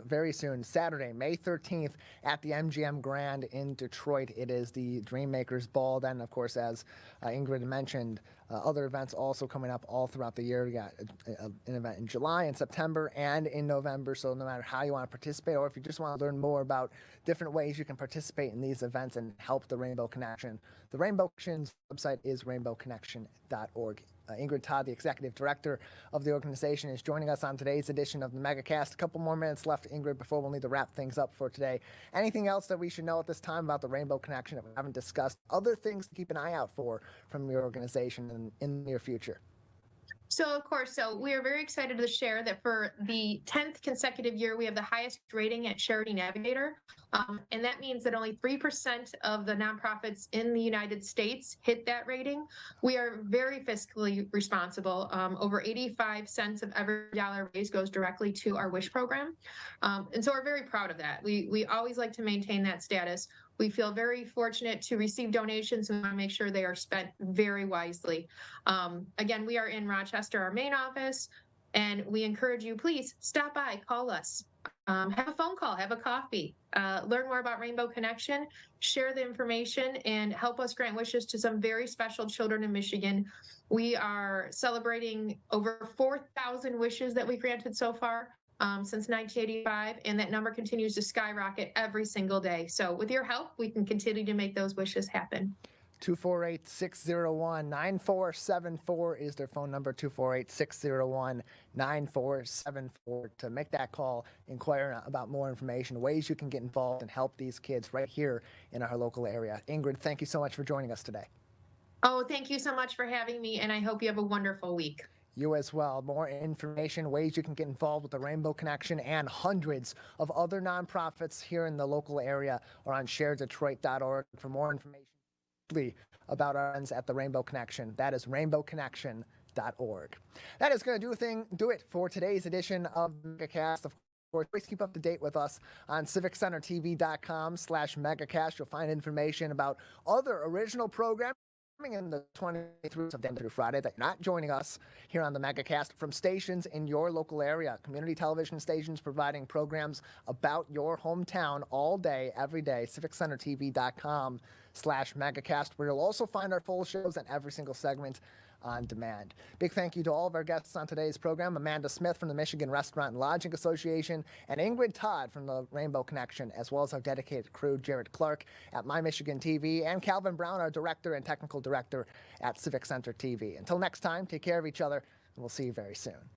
very soon, Saturday, May 13th at the MGM Grand in Detroit. It is the Dreammakers Ball. Then, of course, as Ingrid mentioned, other events also coming up all throughout the year. We got an event in July, in September, and in November. So no matter how you want to participate, or if you just want to learn more about different ways you can participate in these events and help the Rainbow Connection, the Rainbow Connection's website is rainbowconnection.org. Ingrid Todt, the executive director of the organization, is joining us on today's edition of the Megacast. A couple more minutes left, Ingrid, before we'll need to wrap things up for today. Anything else that we should know at this time about the Rainbow Connection that we haven't discussed? Other things to keep an eye out for from your organization in the near future? So, of course, we are very excited to share that for the 10th consecutive year, we have the highest rating at Charity Navigator. And that means that only 3% of the nonprofits in the United States hit that rating. We are very fiscally responsible. Over 85 cents of every dollar raised goes directly to our WISH program. And so we're very proud of that. We always like to maintain that status. We feel very fortunate to receive donations and want to make sure they are spent very wisely. Again, we are in Rochester, our main office, and we encourage you, please stop by, call us, have a phone call, have a coffee, learn more about Rainbow Connection, share the information, and help us grant wishes to some very special children in Michigan. We are celebrating over 4,000 wishes that we granted so far. Since 1985, and that number continues to skyrocket every single day. So with your help, we can continue to make those wishes happen. 248-601-9474 is their phone number, 248-601-9474. To make that call, inquire about more information, ways you can get involved and help these kids right here in our local area. Ingrid, thank you so much for joining us today. Oh, thank you so much for having me, and I hope you have a wonderful week. You as well. More information, ways you can get involved with the Rainbow Connection and hundreds of other nonprofits here in the local area are on sharedetroit.org. For more information about our friends at the Rainbow Connection, that is rainbowconnection.org. That is going to do it for today's edition of Megacast. Of course, please keep up to date with us on civiccentertv.com/Megacast. You'll find information about other original programs in the 23 of through Friday that you're not joining us here on the Megacast from stations in your local area. Community television stations providing programs about your hometown all day, every day. CivicCenterTV.com/Megacast, where you'll also find our full shows and every single segment on demand. Big thank you to all of our guests on today's program, Amanda Smith from the Michigan Restaurant and Lodging Association, and Ingrid Todt from the Rainbow Connection, as well as our dedicated crew, Jared Clark at My Michigan TV, and Calvin Brown, our director and technical director at Civic Center TV. Until next time, take care of each other, and we'll see you very soon.